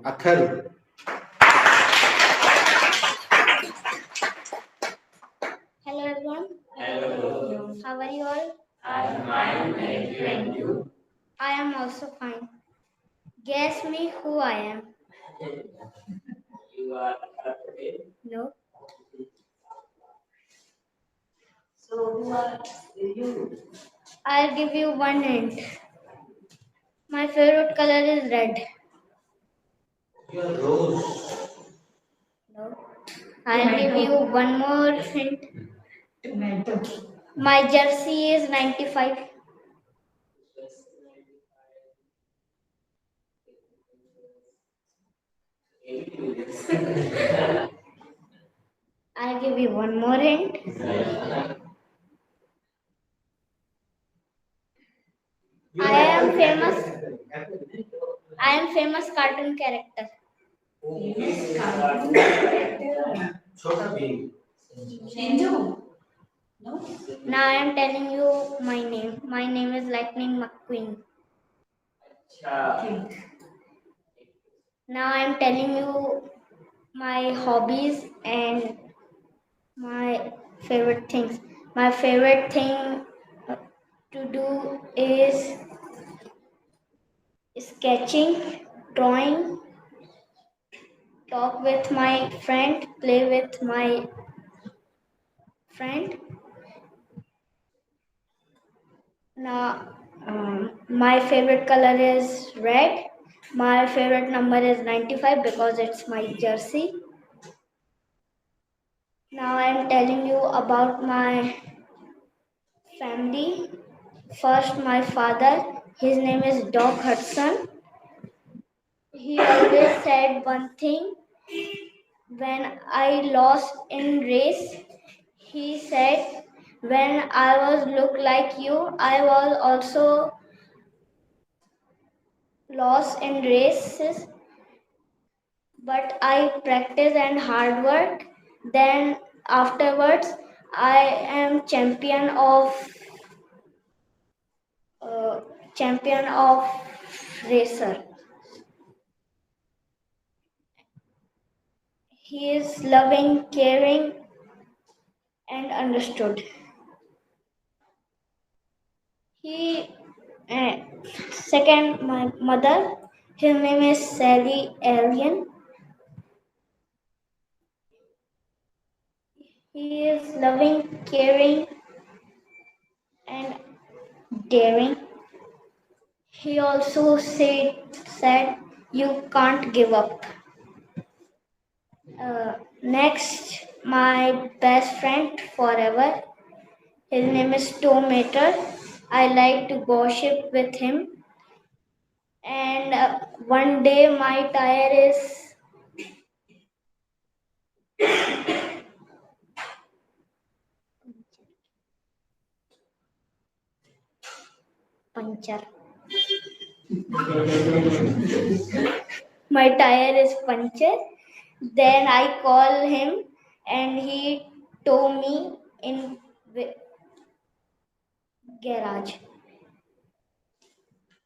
Akhar. Hello everyone. Hello. How are you all? I am fine, thank you, and you? I am also fine. Guess me who I am. You are okay. No. So who are you? I'll give you one hint. My favorite color is red. You are Rose. No. I'll give you one more hint. Tomato. My jersey is 95. I'll give you one more hint. I am famous. I am famous cartoon character. Famous cartoon character. Chota Bheem. Shinju. No? Now I am telling you my name. My name is Lightning McQueen. Okay. Now I am telling you my hobbies and my favorite things. My favorite thing to do is sketching, drawing, talk with my friend, play with my friend. Now, my favorite color is red. My favorite number is 95 because it's my jersey. Now I am telling you about my family. First, my father. His name is Doc Hudson. He always said one thing. When I lost in race, he said, when I was look like you, I was also lost in races, but I practice and hard work. Then afterwards, I am uh, champion of racer. He is loving, caring, and understood. He second my mother. His name is Sally Alien. He is loving, caring, and daring. He also said you can't give up. Next, my best friend forever. His name is Tomater. I like to gossip with him. And one day my tire is puncture. My tire is puncture. Then I call him and he tow me in garage.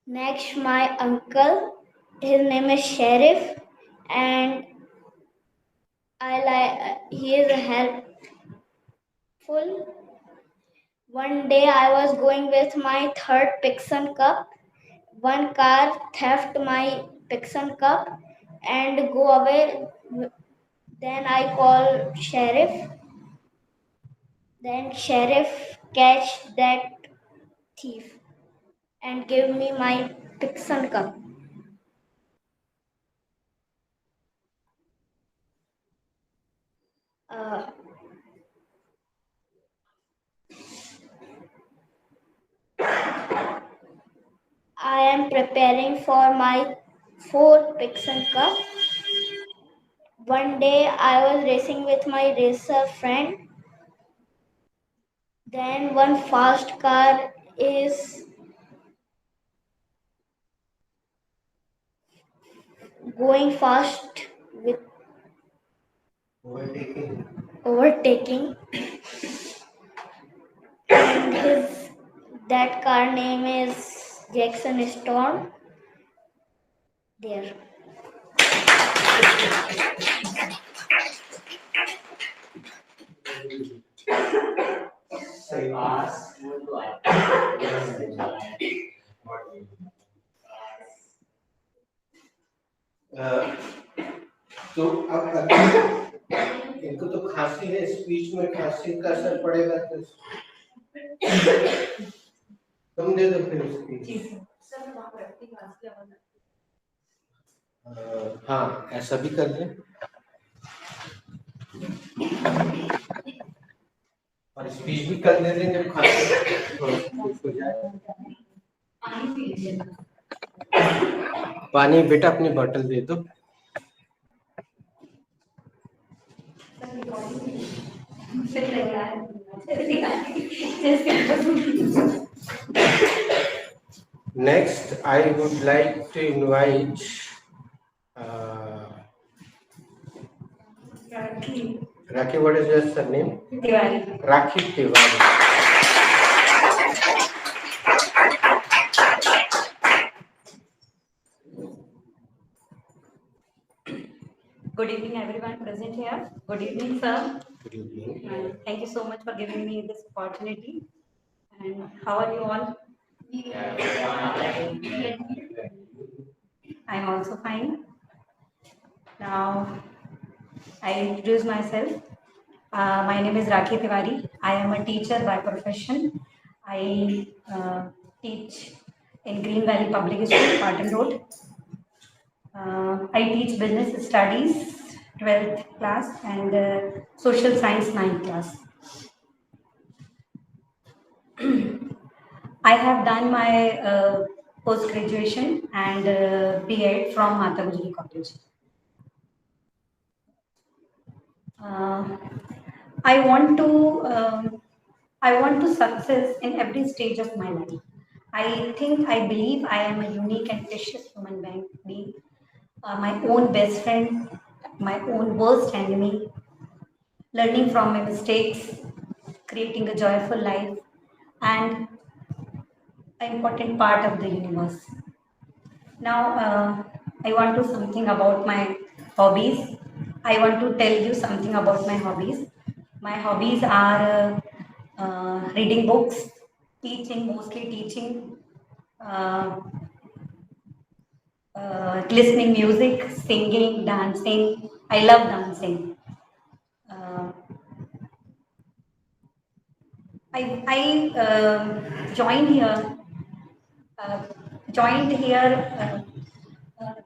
Next, my uncle. His name is Sheriff, and I like. He is helpful. One day, I was going with my third Pixon cup. One car theft my Pixon cup and go away. Then I call sheriff. Then sheriff catch that thief and give me my Pixon cup. Uh, I am preparing for my fourth Pixon cup. One day I was racing with my racer friend. Then one fast car is going fast with overtaking, and that car name is Jackson Storm. There. Say pass. तो अब इनको तो खांसी है, speech में खांसी का असर पड़ेगा तो तुम दे दो फिर स्पीच। हाँ ऐसा भी कर लें और स्पीच भी कर लें जब खांसी हो जाए। पानी बेटा अपनी बोतल दे दो। Next, I would like to invite Rakhi. What is your surname? Tiwari. Rakhi Tiwari. Good evening, everyone present here. Good evening, sir. Good evening. Thank you so much for giving me this opportunity. And how are you all? I'm also fine. Now, I introduce myself. My name is Rakhi Tiwari. I am a teacher by profession. I teach in Green Valley Public School, Parton Road. I teach business studies, 12th class, and social science, 9th class. I have done my post graduation and B.Ed from Mata Gujari College. I want to success in every stage of my life. I believe I am a unique and precious human being, my own best friend, my own worst enemy, learning from my mistakes, creating a joyful life, and an important part of the universe. Now, I want to something about my hobbies. I want to tell you something about my hobbies. My hobbies are reading books, teaching, mostly teaching, uh, listening music, singing, dancing. I love dancing. Uh, I joined here. Uh, joined here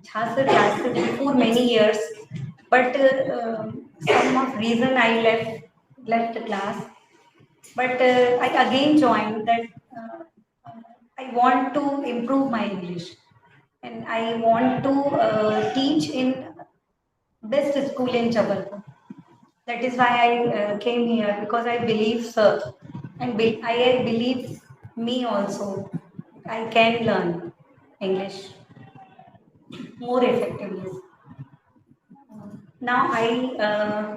Jhasar before many years, but some of reason I left the class. But I again joined that I want to improve my English, and I want to teach in best school in Jabalpur. That is why I came here, because I believe, sir, and I believe me also. I can learn English more effectively. Now I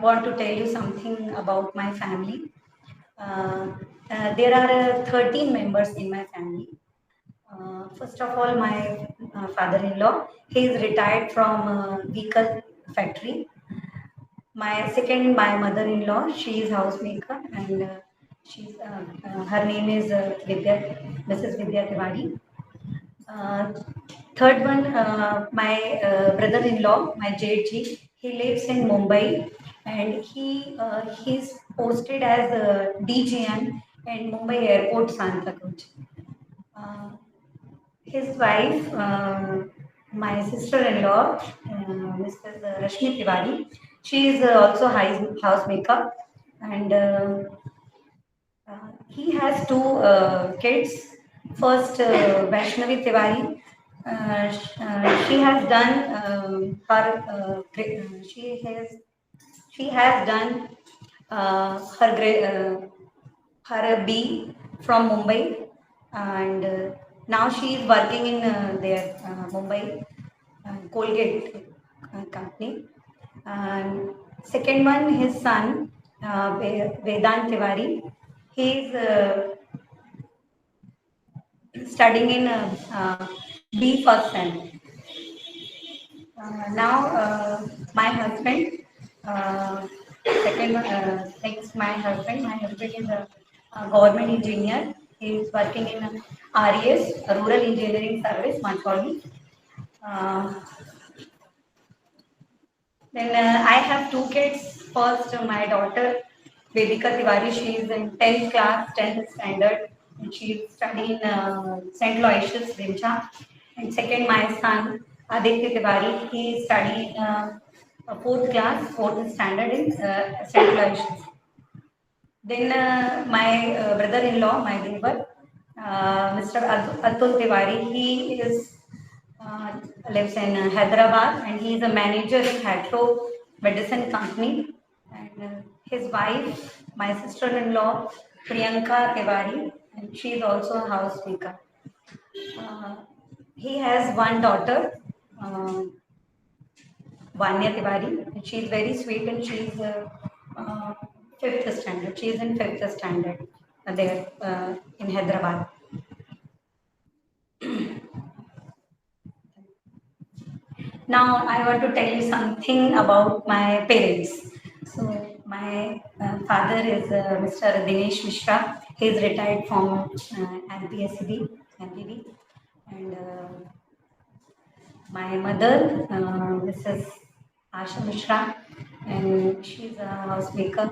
want to tell you something about my family. There are 13 members in my family. First of all, my father-in-law, he is retired from vehicle factory. My mother-in-law, she is housemaker, and her name is Mrs. Vidya Tiwari. Uh, Third one, my brother-in-law, my JG, he lives in Mumbai, and he's posted as a DGM in Mumbai Airport, Santa Cruz. Uh, his wife, my sister-in-law, Mrs. Rashmi Tiwari, she is also housemaker, and he has two kids. First, Vaishnavi Tiwari. She has done she has done her B from Mumbai, and now she is working in their Mumbai Colgate company. And second one, his son, Vedant Tiwari. He is studying in B first sem. Now, my husband, uh, next my husband. My husband is a government engineer. He is working in RES, a Rural Engineering Service, Mancholi. Uh, then I have two kids. First, my daughter, Vedika Tiwari, she is in 10th class, 10th standard, and she is studying St. Aloysius, Rimcha. And second, my son, Aditya Tiwari, he is studying fourth class, fourth standard in St. Aloysius. Then my brother-in-law, my neighbor, Mr. Atul Tiwari, he is lives in Hyderabad and he is a manager in Hatro Medicine Company. And his wife, my sister-in-law, Priyanka Tiwari, and she is also a housemaker. Uh, he has one daughter, uh, Vanya Tiwari, and she is very sweet and she is uh, fifth standard. She is in fifth standard there in Hyderabad. Now I want to tell you something about my parents. So my father is Mr. Dinesh Mishra. He is retired from MPSCB, MPB, and my mother, Mrs. Asha Mishra, and she's a housemaker,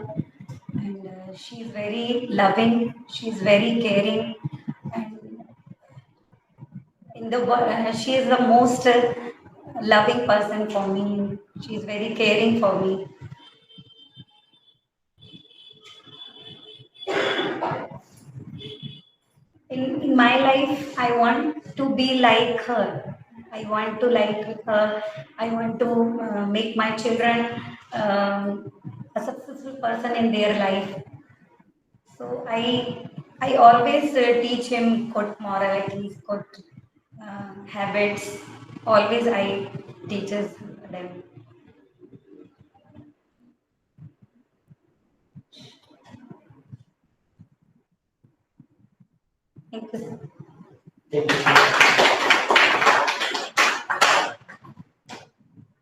and she is very loving. She is very caring, and in the world, she is the most loving person for me. She is very caring for me. In my life, I want to be like her. I want to like her. I want to make my children a successful person in their life. So I always teach him good moralities, good habits. Always I teaches them. Thank you. Thank you.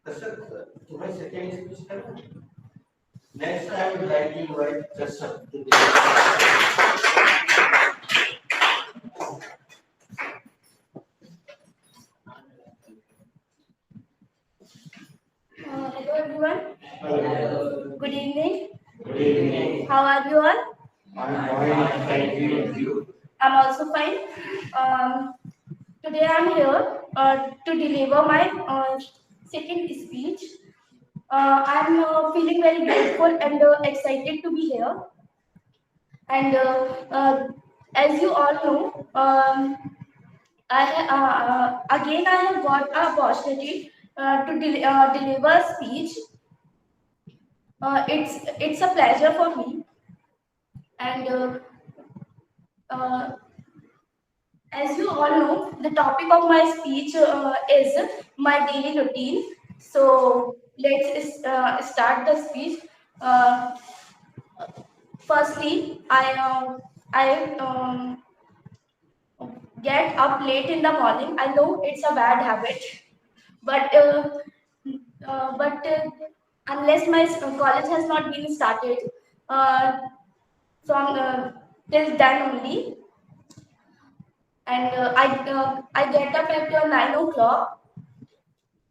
Kashyap, तुम्हें second speech करना है? Next, I would like to invite Kashyap to the Hello everyone. Hello. Good evening. Good evening. How are you all? I'm fine. Thank you. I'm also fine. Um, Today I'm here to deliver my second speech. I'm feeling very grateful and excited to be here. And as you all know, again I have got an opportunity to deliver a speech. It's a pleasure for me, and uh, as you all know, the topic of my speech is my daily routine. So let's start the speech. Uh, Firstly, I get up late in the morning. I know it's a bad habit, but unless my college has not been started uh, from till then only, and I get up at 9 o'clock,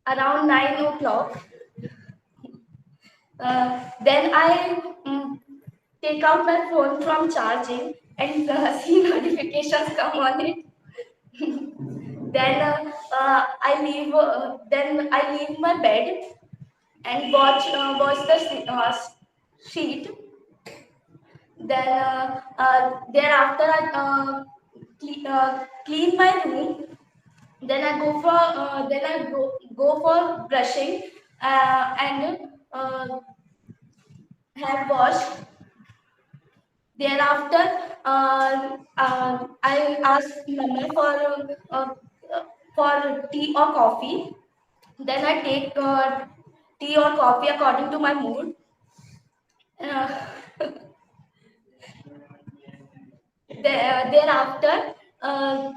around 9 o'clock. Then I take out my phone from charging and see notifications come on it. Then I leave my bed and watch the sheet. Then thereafter I clean my room. Then I go for brushing and have wash. Thereafter, I ask mama for tea or coffee. Then I take tea or coffee according to my mood. Uh, thereafter, uh,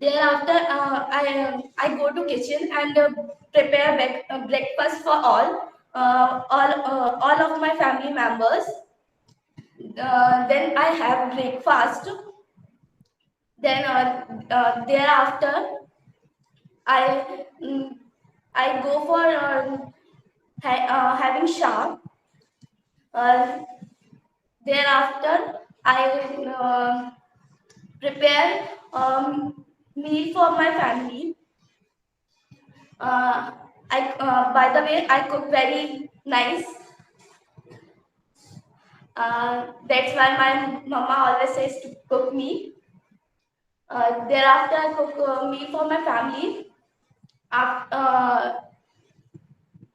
Thereafter, I go to kitchen and prepare breakfast for all of my family members. Then I have breakfast. Then thereafter, I mm, I go for having shower. Uh, Thereafter, I prepare meal for my family. By the way, I cook very nice. That's why my mama always says to cook me. Thereafter, I cook meal for my family. After,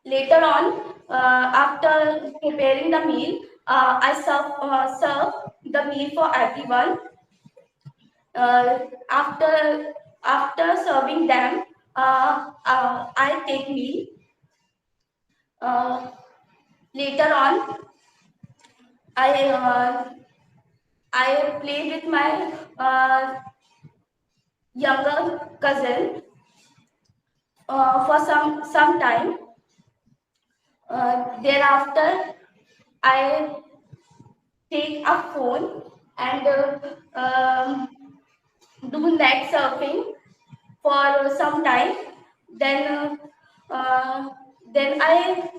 later on, after preparing the meal, I serve the meal for everyone. Uh, after serving them, I take meal. Uh, Later on, I I play with my younger cousin for some time. Thereafter, I take a phone and do net surfing for some time. Then then I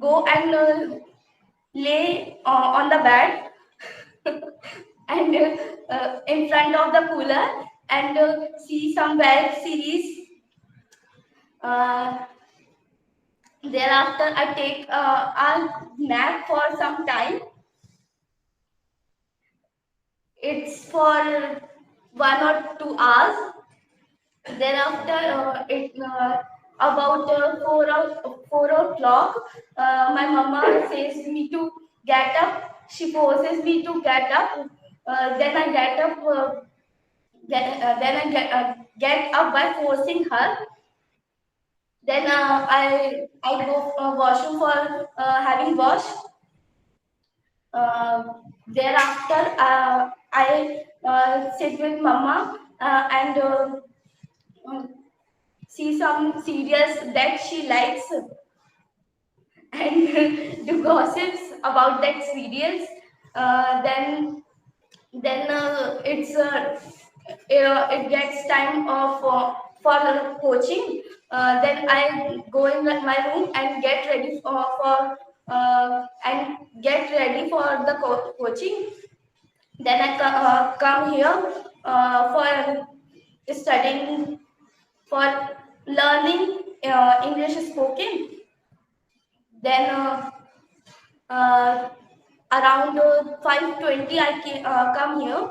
go and lay on the bed and in front of the cooler and see some web series. Uh, Thereafter, I take a nap for some time. It's for 1 or 2 hours. Thereafter, about 4 o'clock, my mama says me to get up. She forces me to get up. Then I get up. Then I get up by forcing her. Then I go washroom for having wash. Thereafter, I sit with mama and see some serials that she likes and do gossips about that serials. Then it gets time of for coaching. Then I go in my room and get ready for the coaching. Then I come here for studying, for learning English spoken. Then uh, around 5:20 come here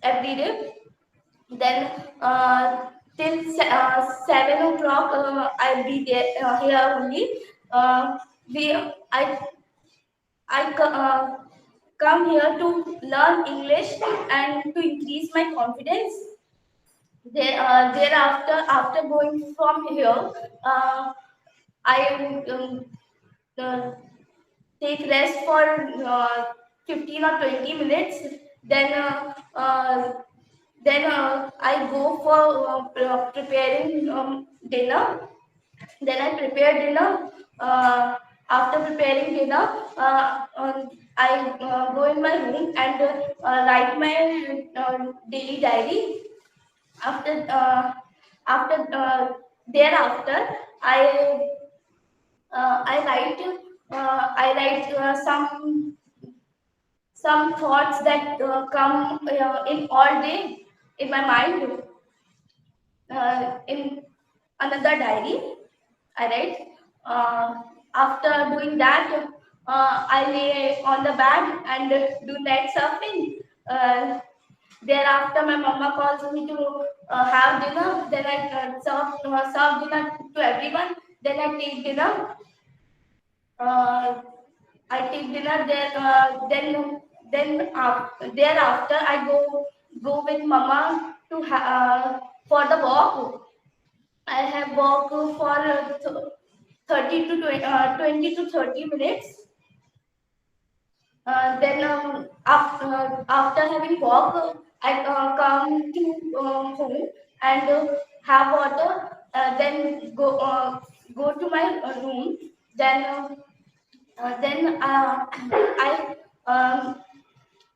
every day. Then till 7 o'clock I'll be there here only. We I come here to learn English and to increase my confidence. Thereafter, after going from here, I uh, take rest for 15 or 20 minutes. Then I go for preparing dinner. Then I prepare dinner. After preparing dinner, I go in my room and write my daily diary. After after thereafter, I I write some thoughts that come in all day in my mind. In another diary, I write. After doing that, I lay on the bed and do night surfing. Thereafter, my mama calls me to have dinner. Then I serve dinner to everyone. Then I take dinner. I take dinner there. Thereafter, I go with mama to for the walk. I have walk for 30 to 20 to 30 minutes. Then after having walk, I come to home and have water, then go to my room. Then I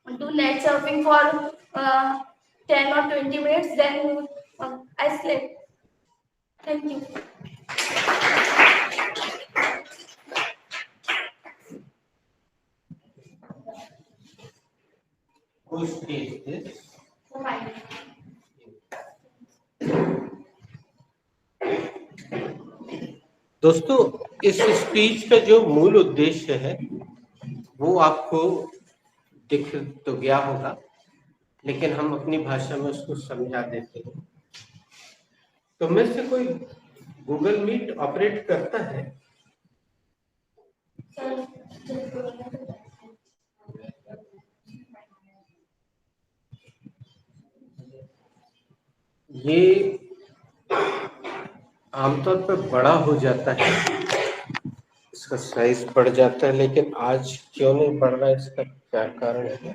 do net surfing for 10 or 20 minutes. Then I sleep. Thank you. Who is this? Bye. दोस्तों, इस speech का जो मूल उद्देश्य है वो आपको दिख तो गया होगा, लेकिन हम अपनी भाषा में उसको समझा देते हैं। तो में से कोई गूगल मीट ऑपरेट करता है? ये आमतौर पर बड़ा हो जाता है, इसका साइज बढ़ जाता है, लेकिन आज क्यों नहीं बढ़ रहा है, इसका क्या कारण है?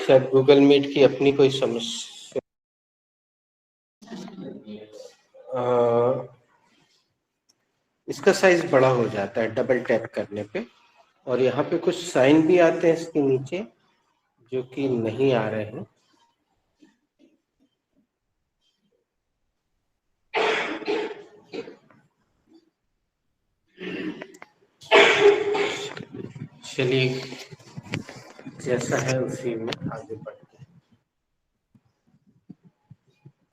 शायद गूगल मीट की अपनी कोई समस्या। इसका साइज बड़ा हो जाता है डबल टैप करने पे, और यहाँ पे कुछ साइन भी आते हैं इसके नीचे जो कि नहीं आ रहे हैं। चलिए, जैसा है उसी में आगे बढ़ते हैं।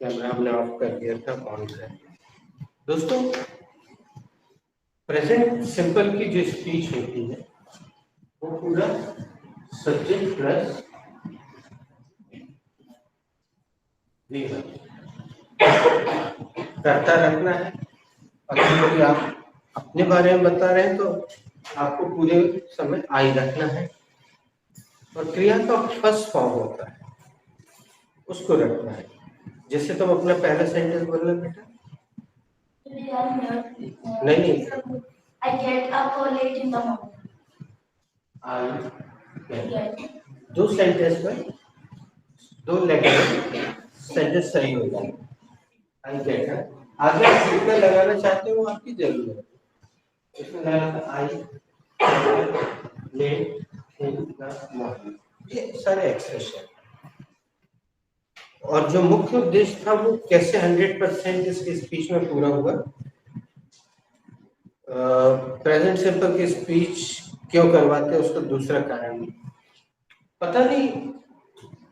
कैमरा हमने ऑफ कर दिया था, ऑन कर। दोस्तों, प्रेजेंट सिंपल की जो स्पीच होती है वो पूरा सब्जेक्ट प्लस करता रखना है। अगर आप अपने बारे में बता रहे हैं तो आपको पूरे समय आई रखना है, और क्रिया का फर्स्ट फॉर्म होता है उसको रखना है। जैसे तुम अपना पहला सेंटेंस बोलना बेटा। नहीं, I get up late in the morning. दो सेंटेंस में दो लेटर सेंटेंस सही हो जाए। आई गेट, आगे आप जितना लगाना चाहते हो वो आपकी जरूरत है। इसमें लगाना I let in the morning, ये सारे एक्सप्रेशन। और जो मुख्य उद्देश्य था वो कैसे 100% इसकी स्पीच में पूरा हुआ। प्रेजेंट सिंपल की स्पीच क्यों करवाते हैं उसका दूसरा कारण भी, पता नहीं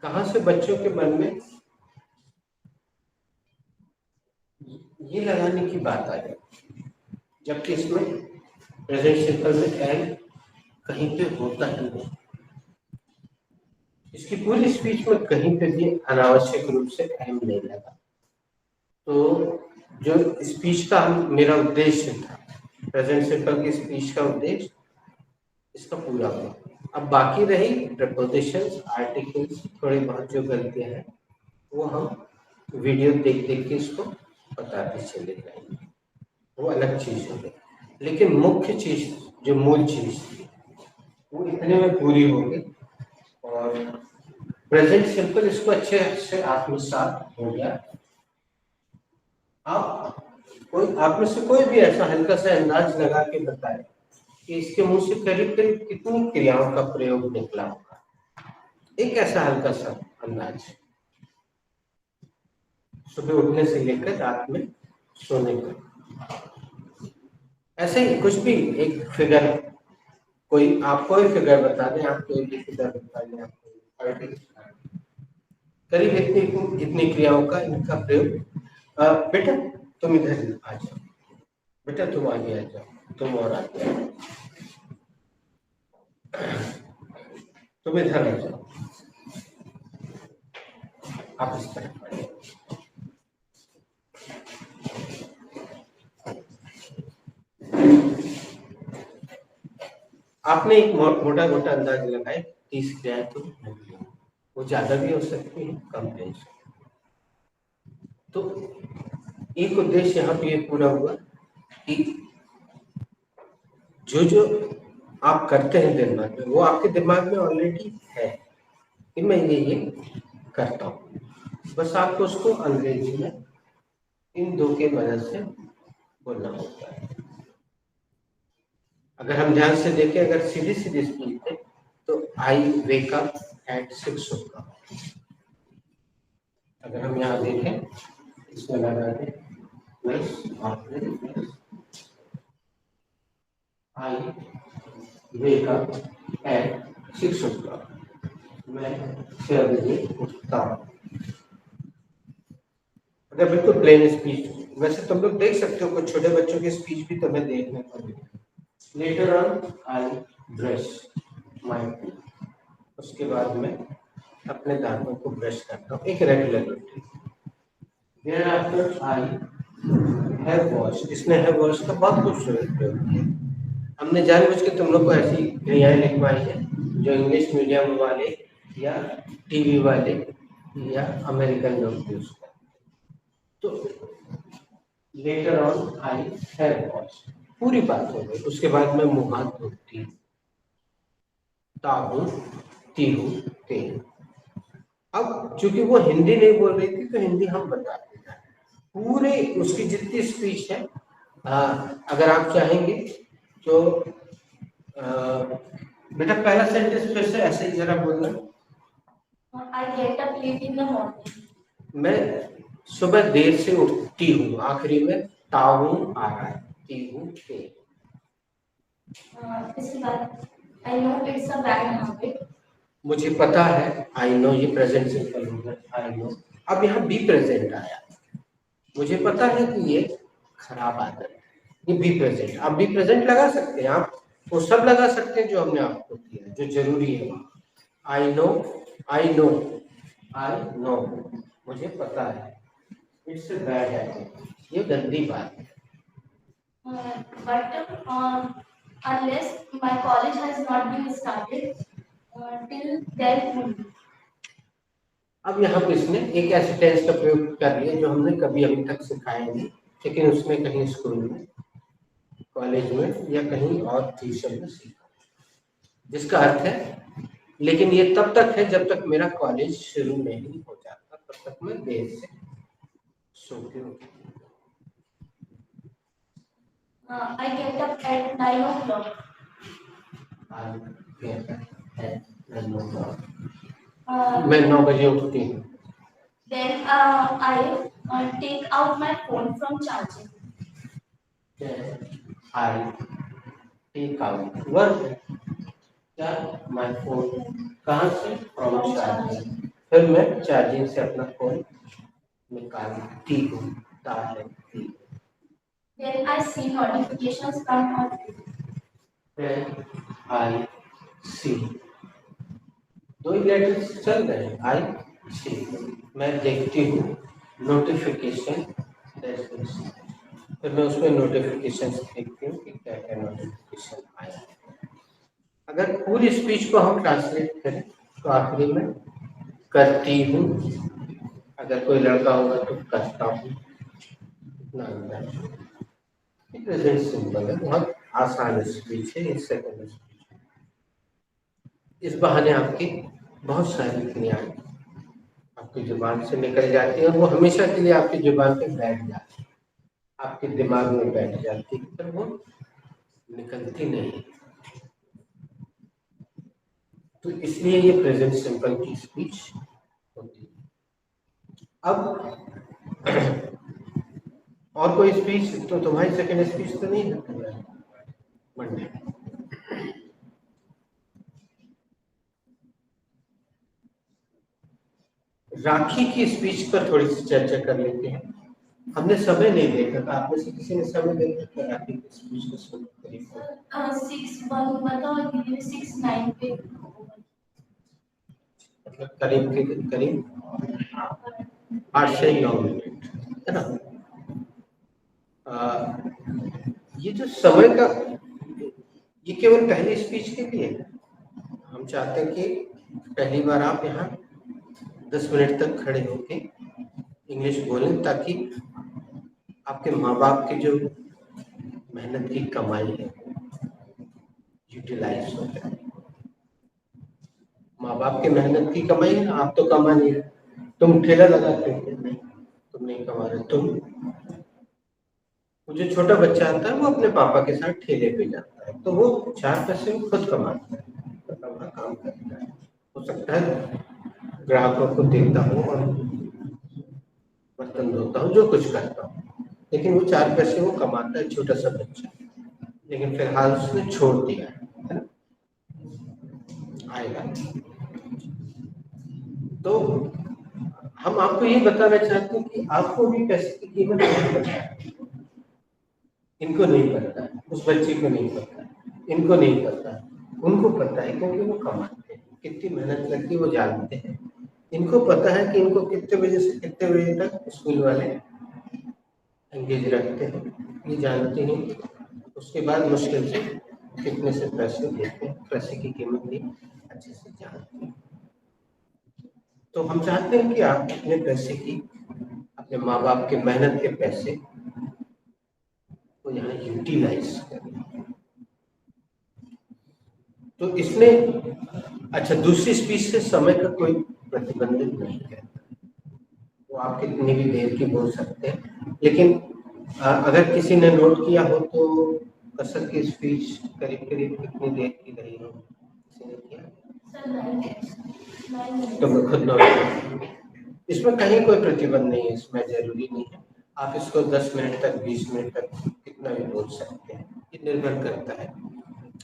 कहां से बच्चों के मन में ये लगाने की बात आ जाती, जबकि इसमें प्रेजेंट सिंपल में एम कहीं पे होता ही नहीं। इसकी पूरी स्पीच में कहीं पे भी अनावश्यक रूप से एम नहीं लगा। तो जो स्पीच का मेरा उद्देश्य था, प्रेजेंट सिंपल की स्पीच का उद्देश्य इसका पूरा हुआ। अब बाकी रही प्रपोजिशंस, आर्टिकल्स, थोड़ी बहुत जो गलतियां हैं वो हम वीडियो देख देख के इसको बताते चले जाएंगे, वो अलग चीज हो गई। लेकिन मुख्य चीज जो मूल चीज थी वो इतने में पूरी हो गई, और प्रेजेंट सिंपल इसको अच्छे से आत्मसात हो गया। आप में से कोई भी ऐसा हल्का सा अंदाज लगा के बताए कि इसके मुंह से करीब करीब कितनी क्रियाओं का प्रयोग निकला होगा। एक ऐसा हल्का सा अंदाज, सुबह उठने से लेकर रात में सोने तक। ऐसे ही कुछ भी एक फिगर, कोई आप कोई फिगर बता दें, आप कोई भी फिगर बता दें, आपको करीब इतनी क्रियाओं का इनका प्रयोग। बेटा तुम इधर आ जाओ, बेटा तुम आगे आ जाओ, तुम और आगे आ जाओ, तुम इधर आ जाओ, आप इस तरफ आ जाओ। आपने एक मोटा मोटा अंदाज लगाए 30 क्रियाएं तो नहीं, वो ज्यादा भी हो सकती है, कम भी हो सकती है। तो एक उद्देश्य यहाँ पे ये पूरा हुआ कि जो आप करते हैं दिमाग में वो आपके दिमाग में ऑलरेडी है कि मैं ये करता हूँ। बस आपको उसको अंग्रेजी में इन दो के मदद से बोलना होता है। अगर हम ध्यान से देखें, अगर सीधी सीधी स्पीच है तो आई वेक अप एट 6 o'clock। अगर हम यहाँ देखें, इसमें लगा दें आई वेक अप एट 6 o'clock। मैं 6 बजे उठता हूँ। अगर बिल्कुल प्लेन स्पीच, वैसे तुम लोग देख सकते हो कुछ छोटे बच्चों की स्पीच भी तुम्हें देखने को मिलेगी। Later on I brush my teeth. उसके बाद में अपने दांतों को ब्रश करता हूँ, एक regular routine. Thereafter I have wash. इसने हैव वॉश का बहुत खूबसूरत प्रयोग किया। हमने जानबूझ के तुम लोग को ऐसी क्रियाएं लिखवाई है जो इंग्लिश मीडियम वाले या टीवी वाले या अमेरिकन लोग यूज करते। तो later on I have wash पूरी बात हो गई। उसके बाद में मुंह हाथ धोती हूँ, ताहू तीहू ते। अब चूंकि वो हिंदी नहीं बोल रही थी तो हिंदी हम बताते हैं। पूरे उसकी जितनी स्पीच है, अगर आप चाहेंगे तो बेटा पहला सेंटेंस फिर से ऐसे ही जरा बोलना। I get up late in the morning. मैं सुबह देर से उठती हूँ। आखिरी में ताहू आ रहा है, तीहू ते। इसके बाद I know it's a bad habit. मुझे पता है, आई नो, ये प्रेजेंट सिंपल होगा, आई नो। अब यहाँ बी प्रेजेंट आया। मुझे पता है कि ये खराब आदत है, ये बी प्रेजेंट। आप बी प्रेजेंट लगा सकते हैं, आप वो सब लगा सकते हैं जो हमने आपको दिया, जो जरूरी है वहाँ। I know, I know, I know, मुझे पता है। इट्स बैड हैबिट, ये गंदी बात है। But unless my college has not been started till then only. अब यहाँ पे इसने एक ऐसे टेंस का प्रयोग कर लिया जो हमने कभी अभी तक सिखाया नहीं, लेकिन उसने कहीं स्कूल में, कॉलेज में या कहीं और ट्यूशन में सीखा, जिसका अर्थ है लेकिन ये तब तक है जब तक मेरा कॉलेज शुरू नहीं हो जाता, तब तक मैं देर से सोती हूँ। I get up at 9 o'clock. मैं 9 बजे उठती हूँ। Then I take out my phone from charging. I take out work my phone, कहाँ से? From charging। फिर मैं चार्जिंग से अपना फोन निकालती हूँ, ताकि Then I see notifications come on. Then I see, दो ही लेटर्स चल रहे हैं, आई सी। मैं देखती हूँ नोटिफिकेशन, फिर मैं उसमें नोटिफिकेशन देखती हूँ कि क्या क्या नोटिफिकेशन आया। अगर पूरी स्पीच को हम ट्रांसलेट करें तो आखिरी में करती हूँ, अगर कोई लड़का होगा तो करता हूँ। प्रेजेंट सिंपल है, बहुत आसान स्पीच है, इस सेकंड स्पीच। इस बहाने आपकी बहुत सारी क्रियाएं आपकी जुबान से निकल जाती है और वो हमेशा के लिए आपकी जुबान पे बैठ जाती है, आपके दिमाग में बैठ जाती है, पर वो निकलती नहीं। तो इसलिए ये प्रेजेंट सिंपल की स्पीच होती है। अब और कोई स्पीच तो तुम्हारी सेकंड स्पीच तो नहीं है मंडे। राखी की स्पीच पर थोड़ी सी चर्चा कर लेते हैं। हमने समय नहीं देखा था, आप में से किसी ने समय देखा था राखी की स्पीच को सुन करीब 6:1 बताओ, 6:9 पे मतलब करीब के करीब 8 से 9 मिनट है ना। ये जो समय का, ये केवल पहली स्पीच के लिए है। हम चाहते हैं कि पहली बार आप यहाँ 10 मिनट तक खड़े होके इंग्लिश बोलें, ताकि आपके माँ बाप की जो मेहनत की कमाई है यूटिलाइज हो जाए। माँ बाप की मेहनत की कमाई है, आप तो कमा नहीं रहे, तुम ठेला लगाते हो? नहीं, तुम नहीं कमा रहे। तुम, वो जो छोटा बच्चा आता है वो अपने पापा के साथ ठेले पे जाता है, तो वो 4 पैसे वो खुद कमाता है, अपना काम करता है। हो सकता है ग्राहकों को देता हो और बर्तन धोता हो, जो कुछ करता हो, लेकिन वो 4 पैसे वो कमाता है, छोटा सा बच्चा। लेकिन फिलहाल उसने छोड़ दिया है ना? आएगा। तो हम आपको ये बताना चाहते हैं कि आपको भी पैसे की कीमत नहीं पता है। इनको नहीं पता, उस बच्चे को नहीं पता, इनको नहीं पता, उनको पता है क्योंकि वो कमाते हैं, कितनी मेहनत लगती है वो जानते हैं। इनको पता है कि इनको कितने बजे से कितने बजे तक स्कूल वाले एंगेज रखते हैं, ये जानते हैं। उसके बाद मुश्किल से कितने से पैसे देते हैं, पैसे की कीमत भी अच्छे से जानते हैं। तो हम चाहते हैं कि आप अपने पैसे की, अपने माँ बाप के मेहनत के पैसे को यहाँ यूटिलाइज करें। तो इसमें अच्छा, दूसरी स्पीच से समय का कोई प्रतिबंधित नहीं है, वो आप कितनी भी देर की बोल सकते हैं। लेकिन अगर किसी ने नोट किया हो तो कसर की स्पीच करीब करीब कितनी देर की रही हो, किसी ने किया? तो मैं खुद नोट करूँ। इसमें कहीं कोई प्रतिबंध नहीं है, इसमें जरूरी नहीं है। आप इसको 10 मिनट तक, 20 मिनट तक कितना भी बोल सकते हैं, ये निर्भर करता है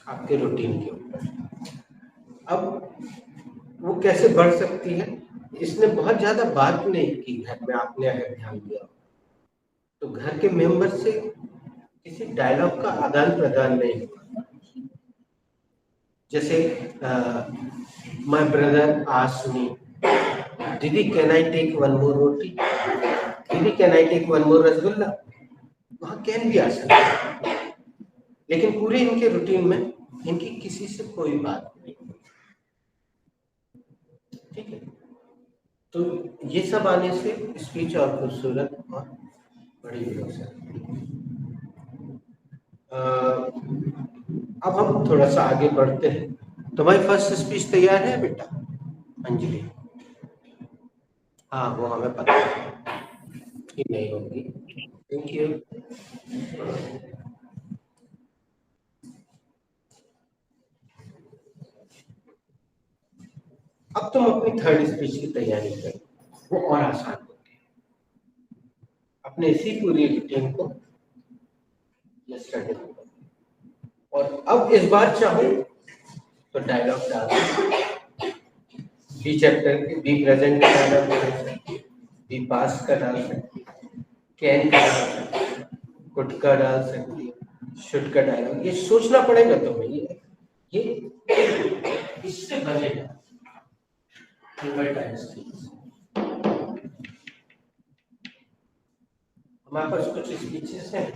आपके रूटीन के ऊपर। अब वो कैसे बढ़ सकती है? इसने बहुत ज्यादा बात नहीं की घर में, आपने अगर ध्यान दिया तो घर के मेंबर से किसी डायलॉग का आदान प्रदान नहीं हुआ। जैसे माय ब्रदर आस्क्ड मी, दीदी can I take one more roti, दीदी can I take one more rasgulla. वहां कैन भी आ सकता है, लेकिन पूरे इनके रूटीन में इनकी किसी से कोई बात नहीं। ठीक है, तो ये सब आने से स्पीच और खूबसूरत और बड़ी भी हो सकती है। अब हम थोड़ा सा आगे बढ़ते हैं। तुम्हारी फर्स्ट स्पीच तैयार है बेटा अंजलि? हाँ, वो हमें पता है कि नहीं होगी। Thank you. अब तुम अपनी थर्ड स्पीच की तैयारी करो, वो और आसान होती है। अपने इसी पूरी रूटीन को यस्टरडे करो, और अब इस बार चाहो तो डायलॉग डाल सकते, बी चैप्टर के बी प्रेजेंट का डायलॉग डाल सकते, बी पास का डाल सकते, कैन का डाल सकते, कुड का डाल सकती, शुड का डायलॉग। ये सोचना पड़ेगा तुम्हें, ये इससे बनेगा हमारे पास कुछ स्पीचेस हैं,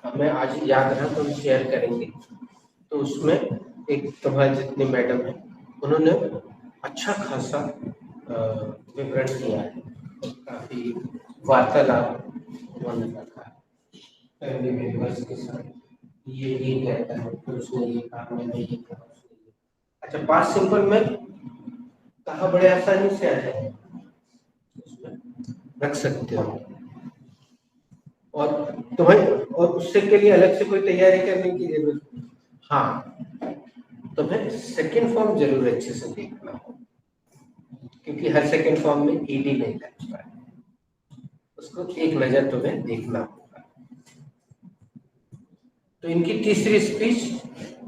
हमें आज याद रहा तो हम शेयर करेंगे। तो उसमें एक तुम्हारे जितने मैडम है उन्होंने अच्छा खासा विवरण दिया है, काफी वार्तालाप उन्होंने रखा है फैमिली मेंबर्स के साथ। ये कहता है तो उसने ये कहा, मैंने ये कहा, उसने ये। अच्छा, पास्ट सिंपल में कहा बड़े आसानी से आ जाए, उसमें रख सकते हो। और तुम्हें और उससे के लिए अलग से कोई तैयारी करने की जरूरत नहीं। हाँ, तुम्हें सेकंड फॉर्म जरूर अच्छे से देखना हो, क्योंकि हर सेकंड फॉर्म में ईडी नहीं लगता है, उसको एक नजर तुम्हें देखना होगा। तो इनकी तीसरी स्पीच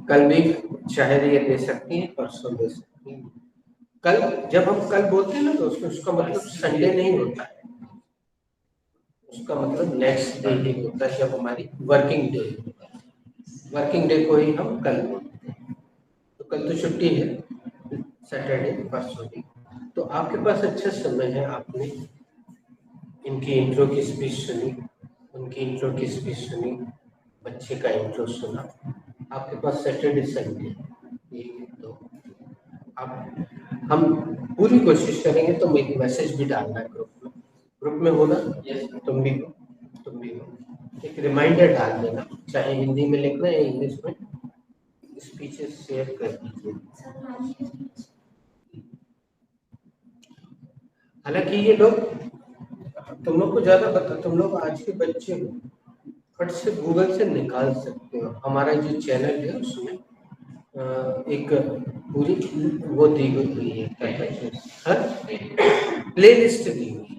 कल भी चाहे ये दे सकती है, परसों दे सकती है। कल जब हम कल बोलते हैं ना तो उसका मतलब संडे नहीं होता है, उसका मतलब नेक्स्ट डे ही होता है, जब हमारी वर्किंग डे होता है। वर्किंग डे को ही हम कल बोलते हैं। तो कल तो छुट्टी है, सैटरडे परसों भी, तो आपके पास अच्छा समय है। आपने इनकी इंट्रो की स्पीच सुनी, उनकी इंट्रो की स्पीच सुनी, बच्चे का इंट्रो सुना, आपके पास सैटरडे संडे एक दो। आप हम पूरी कोशिश करेंगे तो एक मैसेज भी डालना है ग्रुप में होना। यस, तुम भी हो, एक रिमाइंडर डाल देना, चाहे हिंदी में लिखना या इंग्लिश में, स्पीचेस शेयर कर दीजिए। हालांकि ये लोग, तुम लोग को ज्यादा पता, तुम लोग आज के बच्चे हो, फट से गूगल से निकाल सकते हो। हमारा जो चैनल है उसमें एक पूरी वो दी हुई है, क्या कहते हैं, प्ले लिस्ट दी हुई है।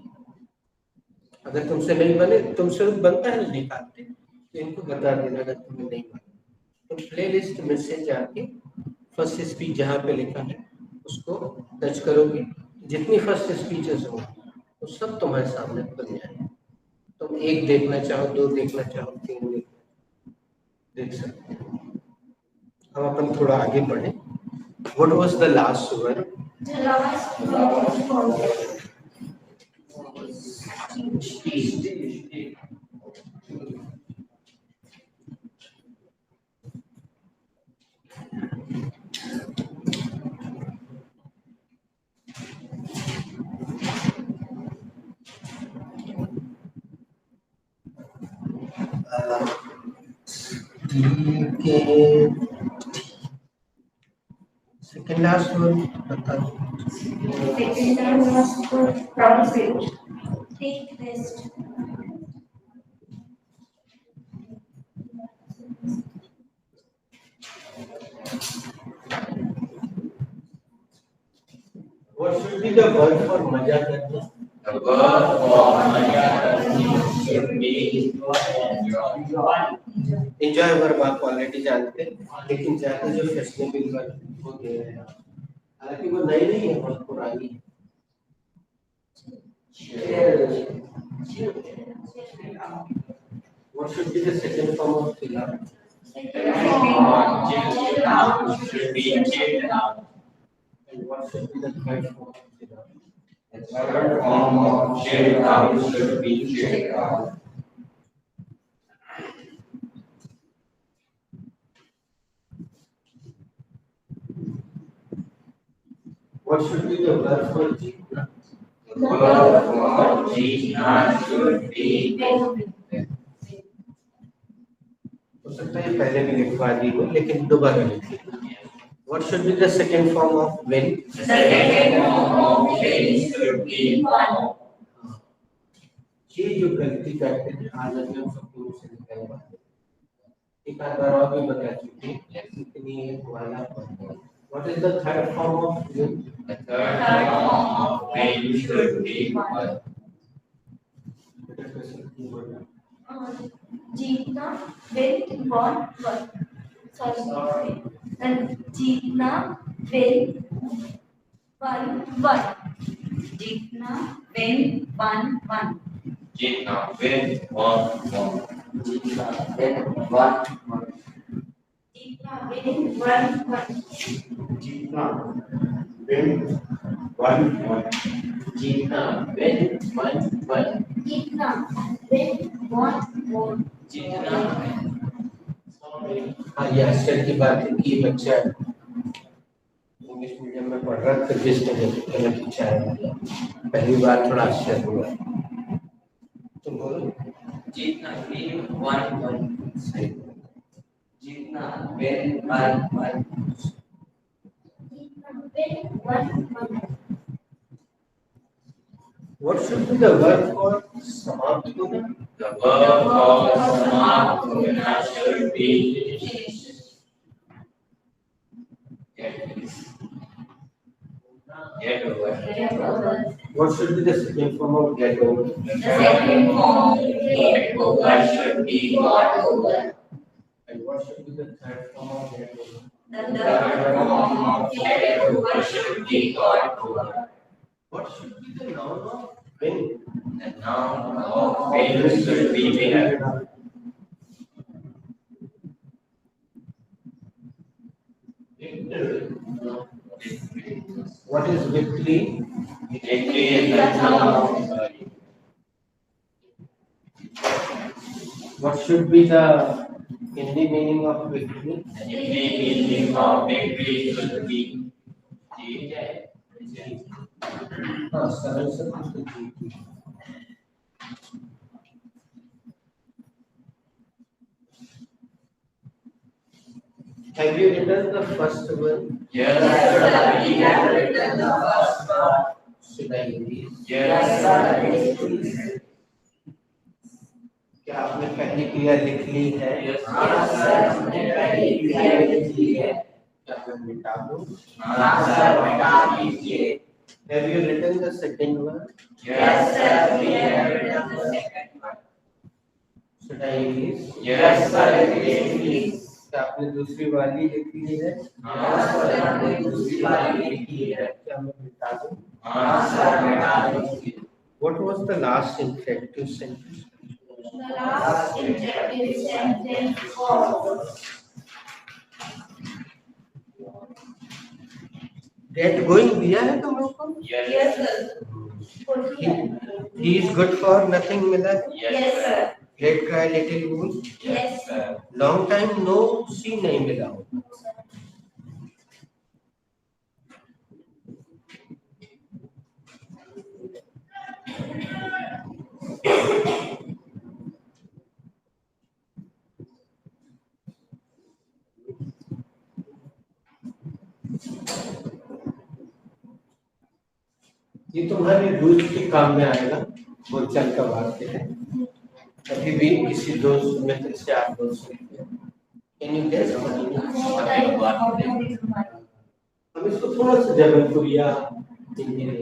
अगर तुमसे नहीं बने, तुमसे बनता है निकालते, तो इनको बता देना अगर तुम्हें नहीं बने। तो प्ले लिस्ट में से जाके फर्स्ट स्पीच जहाँ पे लिखा है उसको टच करोगे, जितनी फर्स्ट स्पीचेस हो वो सब तुम्हारे सामने बन जाएंगे। तुम एक देखना चाहो, दो देखना चाहो, तीन देख सकते हो। हम अपन थोड़ा आगे बढ़े। What was the last word? The last second last word बता दो। Second and last word, promise. Take rest. What should be the word for मजा करना? The word for Maya should be enjoy. Enjoy verb आप already जानते हैं, लेकिन जाके जो फैशनेबल वर्ब वो दे रहे हैं, हालांकि वो नई नहीं है, बहुत पुरानी है। What should be the second form of fill up? Should be checked out. And what should be the third form of fill up? The third form of checked out should be checked out. What should be the verb for जीतना? The verb for jeetna should be हो सकता है पहले भी लिखवा दी हो, लेकिन दोबारा लिखिए। What should be the second form of when? the second form of when should be one. ये जो गलती करते हैं आदत में सबको से निकलवा एक आध बार और भी बता चुके हैं, इतनी एक वाला पढ़ना। What is the third form of when? The third form of when should be one. जीतना will want one. Sorry. And जीतना will one. Jeetna, win, one. Jeetna when one. जीतना will one. जीतना when one. जीतना when one. जीतना will one. हाँ, ये आश्चर्य की बात है कि बच्चा इंग्लिश मीडियम में पढ़ रहा था, जिसने गलत उच्चारण किया, पहली बार थोड़ा आश्चर्य हुआ। तुम बोलो। Jeetna when one. सही। Jeetna when one. जीतना will one. What should be the verb for समाप्त होना? The verb for समाप्त होना should be get over. What should be the second form of get over? The second form of get over should be got over. And what should be the third form of get over? The third form of get over should be got over. What should be the noun of when? The noun of when should be when. What is victory? Victory is the noun. What should be the Hindi meaning of victory? The Hindi meaning of victory should be हाँ, सरल से पूछते जीत। Have you written the first one? Yes, sir. We have written the first one. Should I read? Yes, sir. क्या आपने पहली क्रिया लिख ली है? Yes, sir. हमने पहली क्रिया लिख ली है। क्या मैं मिटा दूं? हाँ सर, मिटा दीजिए। Have you written the second one? Yes, sir. We have written the second one. Should I erase? Yes, sir. Please. क्या आपने दूसरी वाली लिख ली है? हाँ सर, हमने दूसरी वाली लिख ली है। क्या मैं मिटा दूं? हाँ सर, मिटा दीजिए। What was the last interactive sentence? The last interactive sentence was Get going दिया है तुम लोग को? Yes, sir. He is good for nothing मिला है? Yes, sir. Let cry little wool. Yes, sir. Long time no see नहीं मिला होगा। ये तुम्हारे रोज के काम में आएगा, बोलचाल का वाक्य है। कभी भी किसी दोस्त मित्र से आप बोल सकते हैं। Can you guess? हम इसको थोड़ा सा जबलपुरिया हिंदी में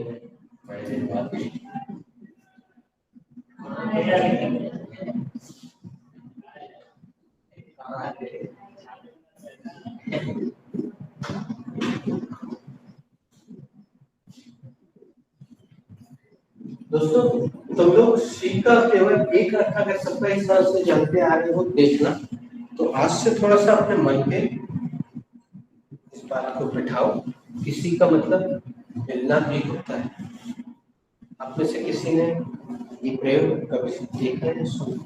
दोस्तों, तुम लोग सी का केवल एक अर्थ अगर 27 साल से जानते आ रहे हो देखना, तो आज से थोड़ा सा अपने मन पे इस बात को बिठाओ कि सी का मतलब मिलना भी होता है। आप में से किसी ने ये प्रयोग कभी देखा है? सुना?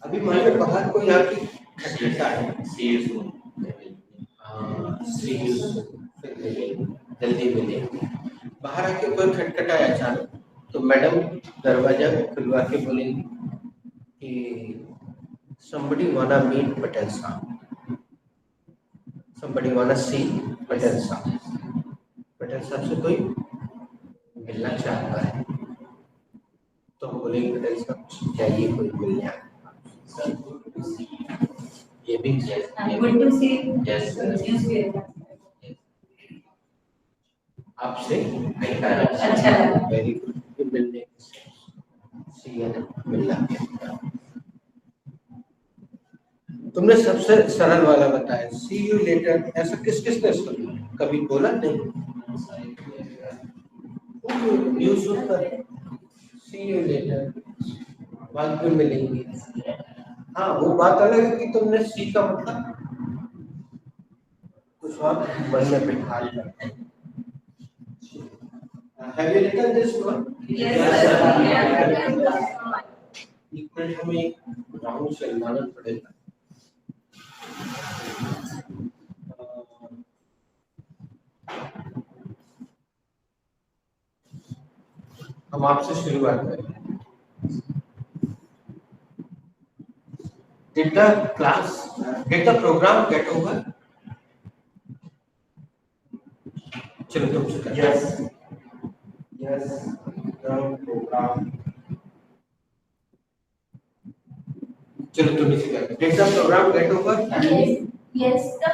अभी मान लो बाहर कोई आके खटखटा है, See you soon. जल्दी मिलेंगे। बाहर आके कोई खटखटाया अचानक, तो मैडम दरवाजा खुलवा के बोलेंगी कि somebody wanna meet पटेल साहब, somebody wanna see पटेल साहब, पटेल साहब से कोई मिलना चाहता है। तो हम बोलेंगे पटेल साहब चाहिए कोई मिलने आए। ये भी Good to see you. Yes, sir. Newspaper. आपसे अच्छा लगा। वेरी गुड मिलने मिलना। तुमने सबसे सरल वाला बताया, सी यू लेटर। ऐसा किस किसने सुना? कभी बोला नहीं? न्यूज़ सुनकर सी यू लेटर, बाद में मिलेंगे। हाँ, वो बात अलग है कि तुमने सी का मतलब कुछ और मन में बिठा लिया। Have you written this one? Yes, sir. एक मिनट हमें एक राउंड चलवाना पड़ेगा। हम आपसे शुरुआत करें। Did the program get over? चलो तुमसे करें। Yes, the program. चलो तुम इसे करें। Did the program get over? Yes, the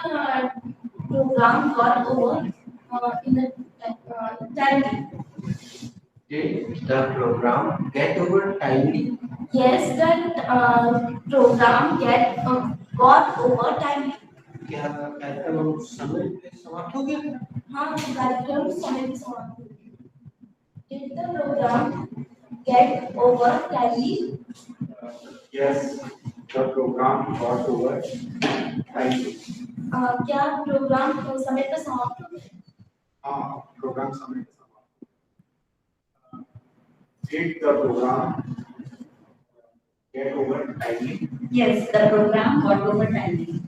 program got over in the time. Did the program get over timely? Yes, that program got over time. क्या कार्यक्रम समय पे समाप्त हो गया? हाँ, कार्यक्रम समय पे समाप्त हो गया। Did the program get over timely? Yes, the program got over. Thank you. क्या प्रोग्राम समय पे समाप्त हो गया? हाँ, program समय पे समाप्त। Did the program get over timely? Yes, the program got over timely.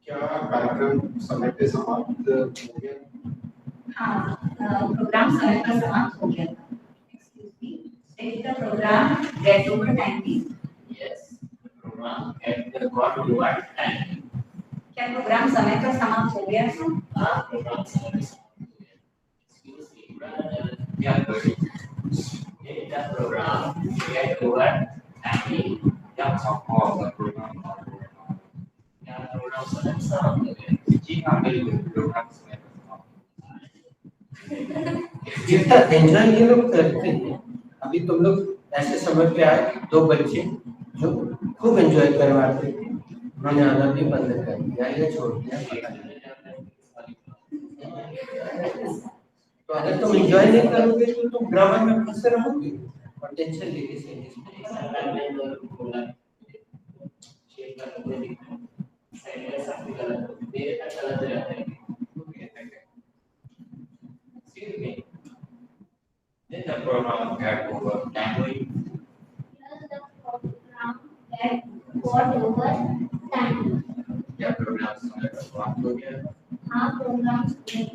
क्या कार्यक्रम समय पे समाप्त हो गया? हाँ, प्रोग्राम समय पर समाप्त हो गया था। Excuse me. Did the program get over timely? Yes, program got over time. क्या प्रोग्राम समय पर समाप्त हो गया था? हाँ, program समय पे समाप्त हो गया। We are going in the program get over and yang support the program. Yang program sama jika ambil program जितना एंजॉय ये लोग करते हैं। अभी तुम लोग ऐसे समय पे आए, दो बच्चे जो खूब एंजॉय करवाते थे, उन्होंने आना भी बंद कर दिया या छोड़ दिया, पता नहीं। तो अगर तुम एंजॉय नहीं करोगे तो तुम ग्रामर में फंसे रहोगे और टेंशन लेके Then the program get over language. The program get got over time. The program select one program. हाँ program select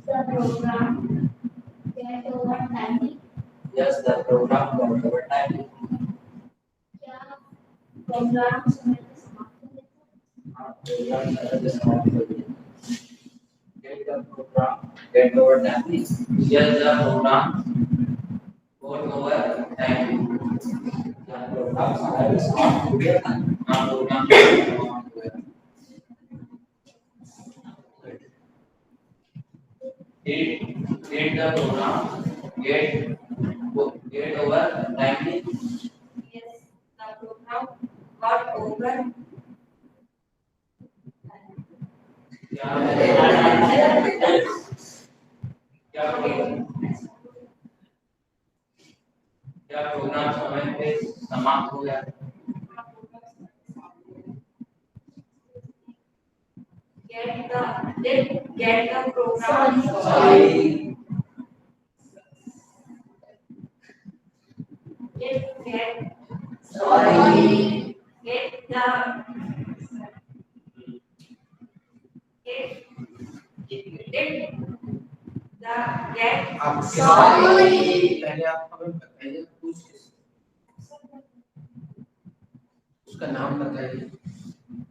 the program get over time. Yes, the program got over time. क्या program select समाप्त Program select the small program. Get the program get over time. Yes, the program got over time. The program select the small program. Program did the program get over timely? Yes, the program got over. क्या programme समय पे समाप्त हो गया? Get the program. Sorry. Get Sorry. get the get आप Sorry. पहले आप हमें बताइए कुछ उसका नाम बताइए।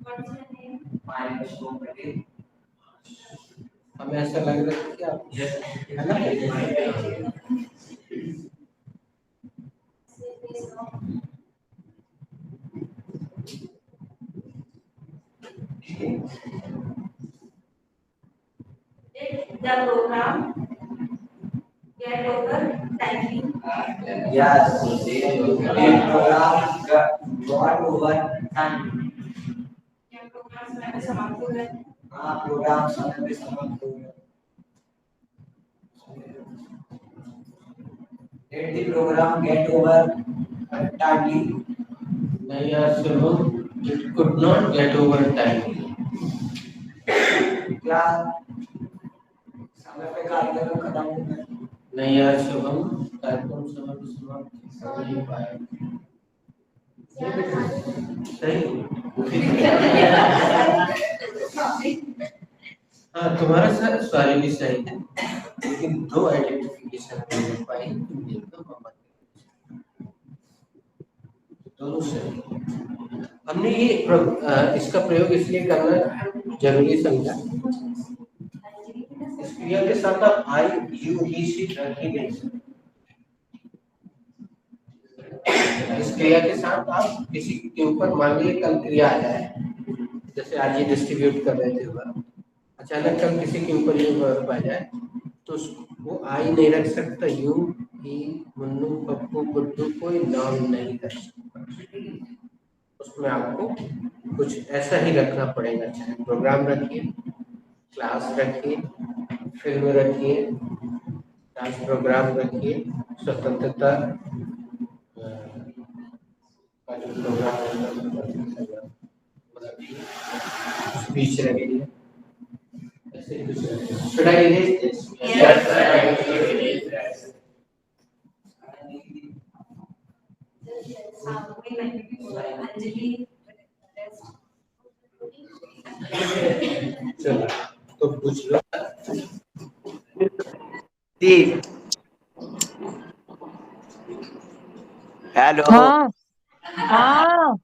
what's your name? My name is Shomati. हमें ऐसा लग रहा है कि आप है ना? Did the program get over timely? Yes, the program got over time. क्या प्रोग्राम समय पे समाप्त हो गया? हाँ, प्रोग्राम समय पे समाप्त हो गया। Did the program get over timely? नहीं यार सुनो, it could not get over timely. क्या समय पे कार्यक्रम खत्म हो गया? नहीं यार शुभम, कार्यक्रम समय पे समाप्त हो नहीं पाया। सही। हाँ, तुम्हारा सवाल भी सही है, लेकिन दो आइडेंटिफिकेशन नहीं हो पाई, तुम एकदम मत। दोनों सही। हमने ये इसका प्रयोग इसलिए करना जरूरी समझा। इस क्रिया के साथ आप आई यू बी सी रख ही नहीं सकते। इस क्रिया के साथ आप किसी के ऊपर मान लीजिए कल क्रिया आ जाए, जैसे आज ये डिस्ट्रीब्यूट कर रहे थे वर्ब, अचानक कल किसी के ऊपर ये वर्ब आ जाए तो वो आई नहीं रख सकता, यू ही मुन्नू पप्पू गुड्डू कोई नाम नहीं रख सकता। उसमें आपको कुछ ऐसा ही रखना पड़ेगा, चाहे प्रोग्राम रखिए, क्लास रखिए, फिल्म रखिए, डांस प्रोग्राम रखिए, स्वतंत्रता का जो प्रोग्राम है, स्पीच रखिए, ऐसे कुछ रखिए। Should I erase this? Yes, sir. Anjali चलो तो पूछ लो। हेलो। हाँ हाँ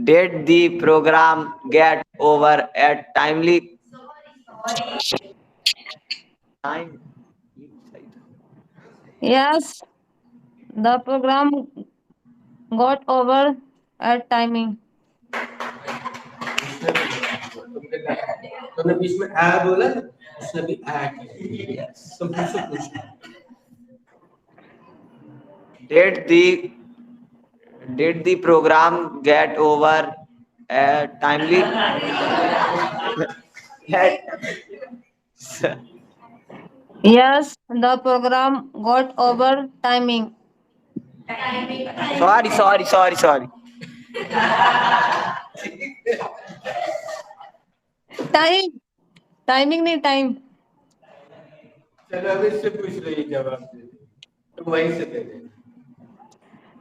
Did the program get over at timely time? Yes, the program got over at timing. तुमने बीच में आ बोला ना, उसने भी आ किया। तुम पूछो। Did the program get over timely? Yes, the program got over timing. Sorry. Timing नहीं time. चलो अब इससे पूछ रही जवाब दे, तुम वहीं से दे दे।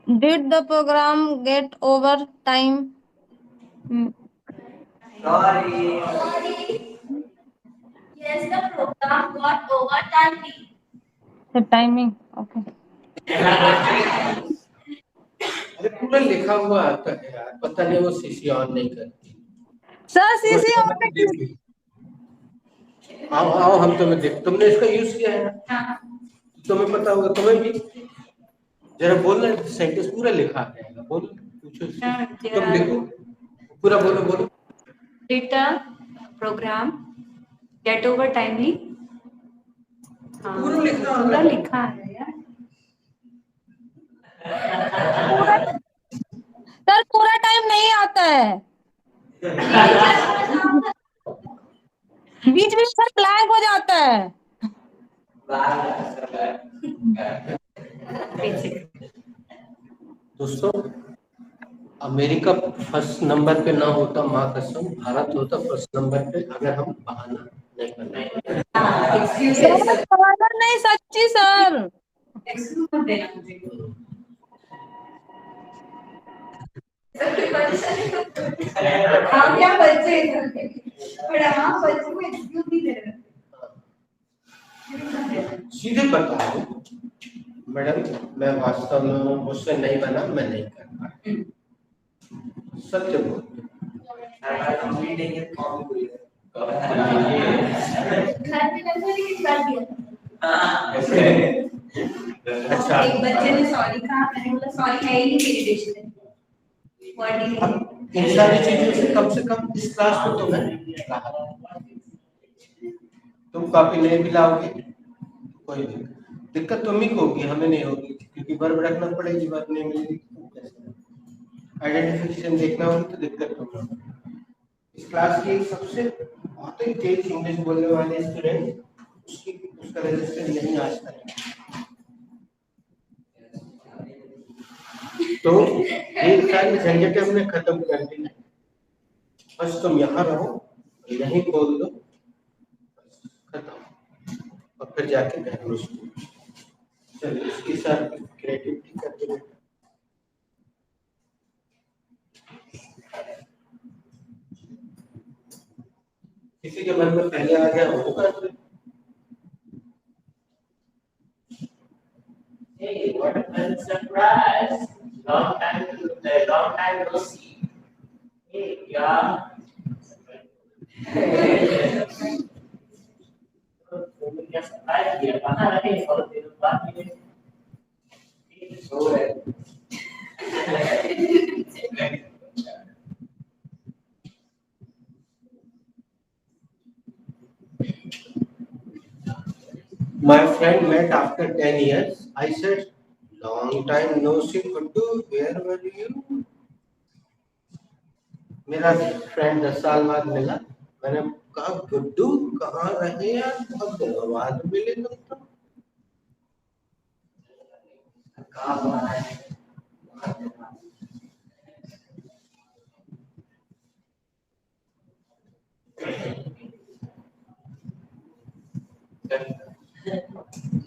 Did the program get over time? Sorry. Yes, the program got over timely. The timing. Okay. अरे पूरा लिखा हुआ आता है यार, पता नहीं वो सीसी ऑन नहीं करती। Sir, CC on आओ हम तुम्हें देख, तुमने इसका यूज किया है ना, तुम्हें पता होगा, तुम्हें भी जरा बोलना, सेंटेंस पूरा लिखा है, बोलो पूछो, तुम देखो पूरा बोलो। Did the program get over timely? पूरा लिखा पूरा लिखा है यार। सर पूरा टाइम नहीं आता है, बीच बीच में ब्लैंक हो जाता है। दोस्तों, अमेरिका फर्स्ट नंबर पे ना होता, माँ कसम, भारत होता फर्स्ट नंबर पे, अगर हम बहाना नहीं करना। सर नहीं, सच्ची सर। हम क्या बच्चे पर हम बच्चों को एक्सक्यूज नहीं दे रहे। सीधे बताओ मैडम, मैं वास्तव में मुझसे नहीं बना, मैं नहीं कर पाया, सत्य बोल। अच्छा, एक बच्चे ने सॉरी कहा, मैंने बोला सॉरी है ही नहीं मेरी डिश में, वर्डिंग है। इन सारी चीजों से कम इस क्लास में तो मैं रहा। तुम कॉपी नहीं भी लाओगे कोई दिक्कत तुम्ही को होगी, हमें नहीं होगी, क्योंकि वर्ब रखना पड़ेगी, वर्ब नहीं मिलेगी। आइडेंटिफिकेशन देखना होगी तो दिक्कत होगी। इस क्लास की सबसे बहुत ही तेज इंग्लिश बोलने वाले स्टूडेंट, उसका रजिस्टर नहीं आज तक। तो ये सारी झंझटें हमने खत्म कर दी, बस तुम यहाँ रहो, यहीं बोल दो, खत्म, और फिर जाके घर में चलो इसके साथ क्रिएटिविटी करते हैं। किसी के मन में पहले आ गया वो कर दे। Hey, what a pleasant surprise! Long time no see. Hey, yeah. क्या सरप्राइज दिया, कहाँ रखे और दिनों बाद में सो रहे। My friend met after 10 years. I said, long time no see, Guddu, where were you? मेरा फ्रेंड 10 साल बाद मिला, मैंने कहा गुड्डू कहाँ रहे यार, बहुत दिनों बाद मिले तुम तो।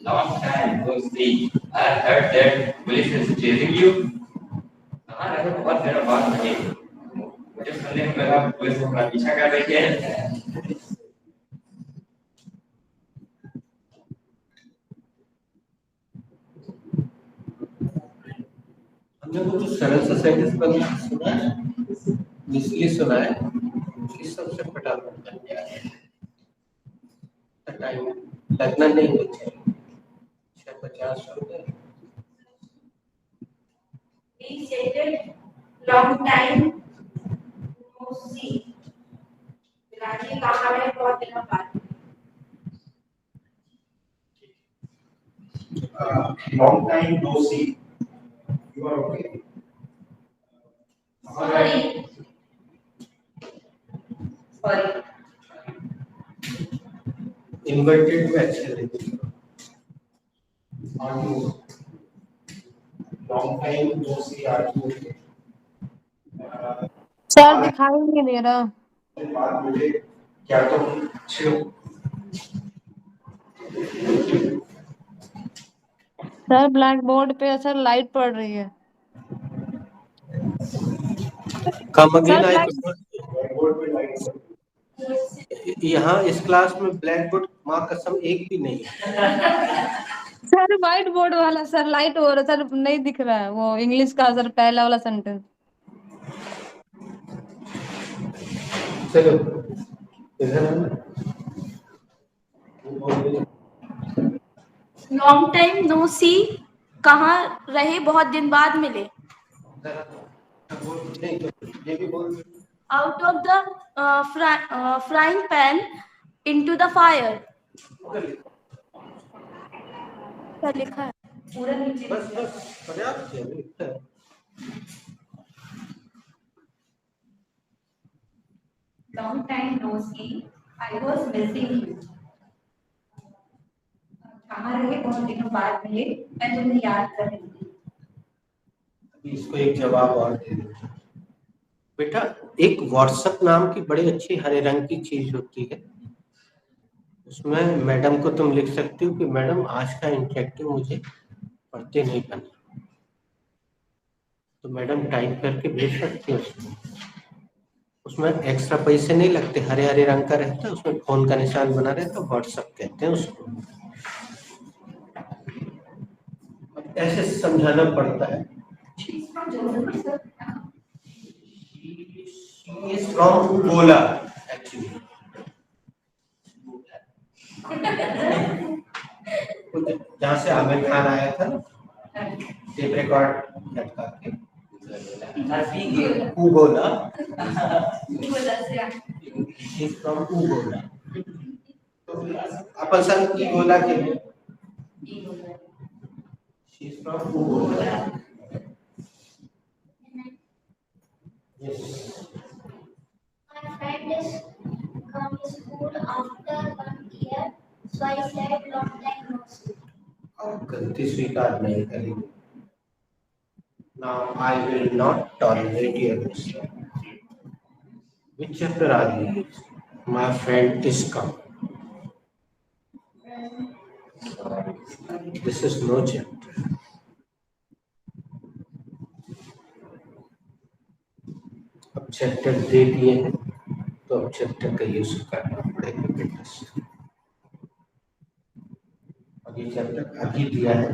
Long time no see. I heard that police is chasing you. कहाँ रहे, बहुत दिनों बाद मिले। मुझे सुनने में लगा पुलिस तुम्हारा पीछा कर रही है। हमने कुछ सरल सा सेंटेंस बनना सुना है। इसलिए सुना है कि सबसे फटाफट बन जाए, टाइम लगना नहीं चाहिए। 50 हो गए। We stated long time no see. राजी कहाँ है बहुत दिनों बाद। Long time no see. You are okay? Sorry. Sorry. Inverted में अच्छे लगेंगे। Are you? Long time no see. Are you okay? Sir दिखाई नहीं दे रहा। बाद मुझे क्या तुम अच्छे हो? सर ब्लैक बोर्ड पे सर लाइट पड़ रही है। Come again sir I black Blackboard पे लाइट यहाँ इस क्लास में ब्लैक बोर्ड माँ कसम एक भी नहीं है। सर व्हाइट बोर्ड वाला सर लाइट हो रहा सर नहीं दिख रहा है वो इंग्लिश का सर पहला वाला सेंटेंस। चलो इधर आना। Long time no see. कहाँ रहे बहुत दिन बाद मिले। नहीं तो ये भी बोल। Out of the frying pan into the fire. क्या लिखा है? पूरा नीचे। बस बस पर्याप्त है लिखता है। Long time no see. I was missing you. कहाँ रहे बहुत दिनों बाद मिले, मैं तुम्हें याद कर रही थी। अभी इसको एक जवाब और दे देते हैं। बेटा एक व्हाट्सएप नाम की बड़ी अच्छी हरे रंग की चीज होती है, उसमें मैडम को तुम लिख सकती हो कि मैडम आज का इंटरेक्टिव मुझे पढ़ते नहीं करना, तो मैडम टाइप करके भेज सकती है उसमें एक्स्ट्रा पैसे नहीं लगते, हरे हरे रंग का रहता है, उसमें फोन का निशान बना रहता है, व्हाट्सएप कहते हैं उसको। ऐसे समझाना पड़ता है। She's from Germany, sir. She is from Angola, actually. जहाँ से आमिर खान आया था ना, टेप रिकॉर्ड लटका के। Angola. She is from Angola. तो अपन सब Angola के हैं। She is from Angola. Yes. My friend is come to school after 1 year, so I said long time no see. अब गलती स्वीकार नहीं करेंगे। Now I will not tolerate your mistake. Which chapter are you? My friend is come. This is no chapter. अब chapter दे दिए हैं तो अब चैप्टर का यूज करना पड़ेगा बेटा से। अब ये चैप्टर अभी दिया है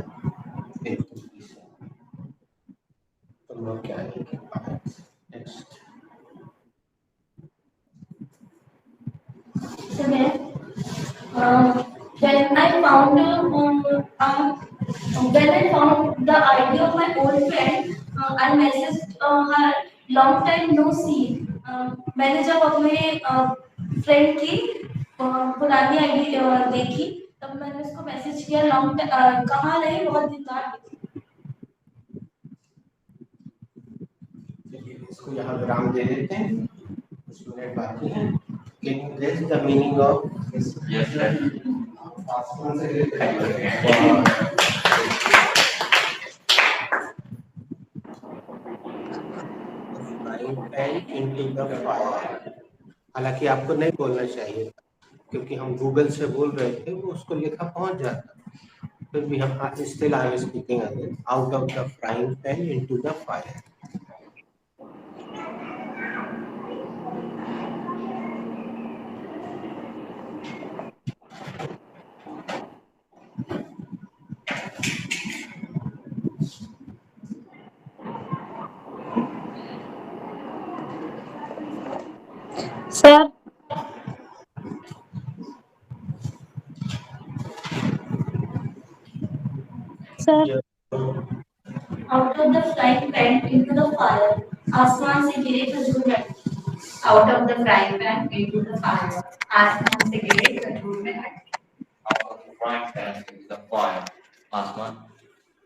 तुम लोग क्या next. When I found when I found the ID of my old friend, I messaged her long time no see. मैंने जब अपने फ्रेंड की पुरानी आईडी देखी तब मैंने उसको मैसेज किया लॉन्ग कहाँ रहे बहुत दिन बाद। इसको यहाँ विराम दे देते हैं, कुछ मिनट बाकी है। Can you guess the meaning of Yes, sir. into the fire? हालांकि आपको नहीं बोलना चाहिए क्योंकि हम गूगल से बोल रहे थे, वो उसको लिखा पहुंच जाता, फिर भी हम still I was speaking again, out of the frying pan into the fire. Sir. Out of the frying pan into the fire, आसमान से गिरे खजूर में अटके। Out of the frying pan into the fire, आसमान से गिरे खजूर में अटके। Out of the frying pan into the fire, आसमान।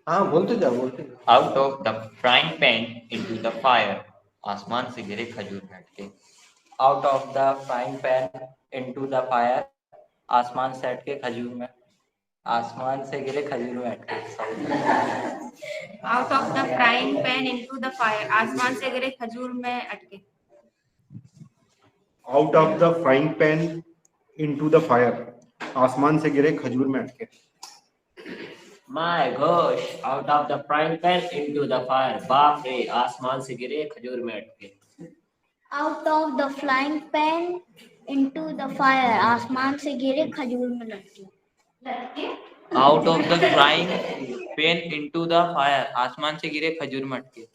हाँ बोलते जाओ। Out of the frying pan into the fire, आसमान से गिरे खजूर में अटके। Out of the frying pan into the fire, आसमान से अटके खजूर में, आसमान से गिरे खजूर में अटके। Out of the frying pan into the fire, आसमान से गिरे खजूर में अटके। Out of the frying pan into the fire, आसमान से गिरे खजूर में अटके। My gosh, out of the frying pan into the fire, बाप रे, आसमान से गिरे खजूर में अटके। Out of the frying pan into the fire, आसमान से गिरे खजूर में लटके। Out of the frying pan into the fire, आसमान से गिरे खजूर में अटके।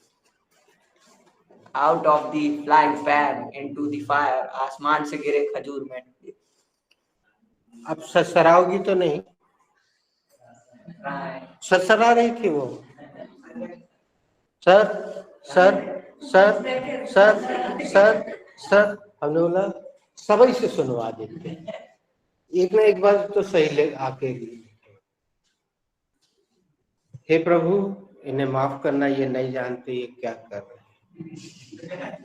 Out of the frying pan into the fire, आसमान से गिरे खजूर में अटके। अब ससराओगी तो नहीं? ससरा रही थी वो। Sir sir sir sir sir sir, हमने बोला सभी से सुनवा देते हैं, एक ना एक बार तो सही ले आके। हे प्रभु, इन्हें माफ करना, ये नहीं जानते ये क्या कर रहे हैं।